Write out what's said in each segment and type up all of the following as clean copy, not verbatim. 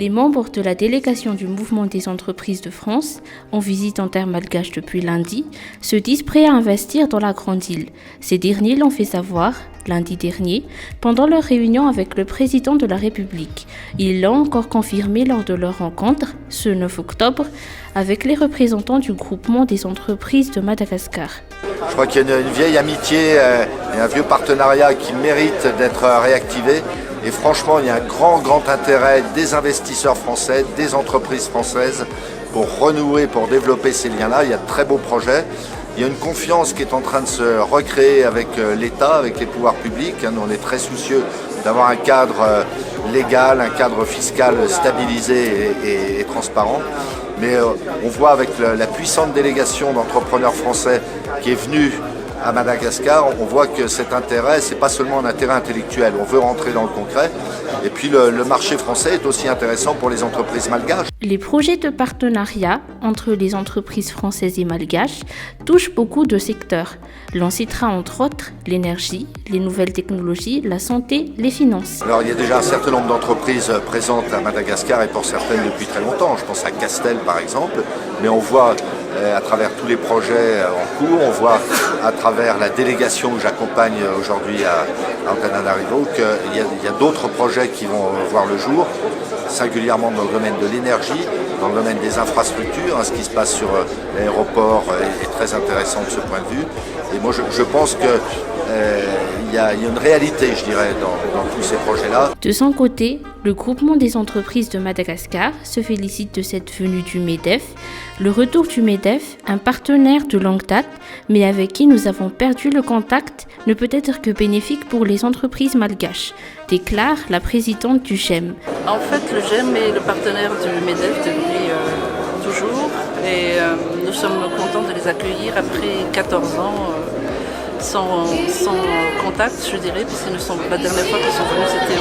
Les membres de la délégation du Mouvement des entreprises de France, en visite en terre malgache depuis lundi, se disent prêts à investir dans la Grande Île. Ces derniers l'ont fait savoir lundi dernier, pendant leur réunion avec le président de la République. Ils l'ont encore confirmé lors de leur rencontre, ce 9 octobre, avec les représentants du groupement des entreprises de Madagascar. Je crois qu'il y a une vieille amitié et un vieux partenariat qui mérite d'être réactivé. Et franchement, il y a un grand intérêt des investisseurs français, des entreprises françaises pour renouer, pour développer ces liens-là. Il y a de très beaux projets. Il y a une confiance qui est en train de se recréer avec l'État, avec les pouvoirs publics. Nous, on est très soucieux d'avoir un cadre légal, un cadre fiscal stabilisé et transparent. Mais on voit avec la puissante délégation d'entrepreneurs français qui est venue à Madagascar, on voit que cet intérêt, c'est pas seulement un intérêt intellectuel, on veut rentrer dans le concret. Et puis le marché français est aussi intéressant pour les entreprises malgaches. Les projets de partenariat entre les entreprises françaises et malgaches touchent beaucoup de secteurs. L'on citera entre autres l'énergie, les nouvelles technologies, la santé, les finances. Alors il y a déjà un certain nombre d'entreprises présentes à Madagascar et pour certaines depuis très longtemps. Je pense à Castel par exemple, mais on voit à travers tous les projets en cours, on voit à travers la délégation que j'accompagne aujourd'hui à Antananarivo qu'il y a d'autres projets qui vont voir le jour, singulièrement dans le domaine de l'énergie, dans le domaine des infrastructures. Ce qui se passe sur l'aéroport est très intéressant de ce point de vue. Et moi je pense que il y a une réalité, je dirais, dans tous ces projets-là. De son côté, le groupement des entreprises de Madagascar se félicite de cette venue du MEDEF. Le retour du MEDEF, un partenaire de longue date, mais avec qui nous avons perdu le contact, ne peut être que bénéfique pour les entreprises malgaches, déclare la présidente du GEM. En fait, le GEM est le partenaire du MEDEF depuis toujours et nous sommes contents de les accueillir après 14 ans. Sans contact, je dirais, puisque la dernière fois qu'ils sont venus, c'était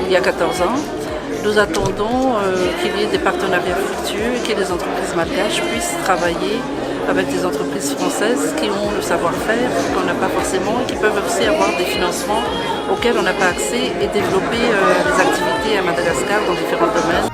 il y a 14 ans. Nous attendons qu'il y ait des partenariats fructueux et que les entreprises malgaches puissent travailler avec des entreprises françaises qui ont le savoir-faire qu'on n'a pas forcément et qui peuvent aussi avoir des financements auxquels on n'a pas accès et développer les activités à Madagascar dans différents domaines.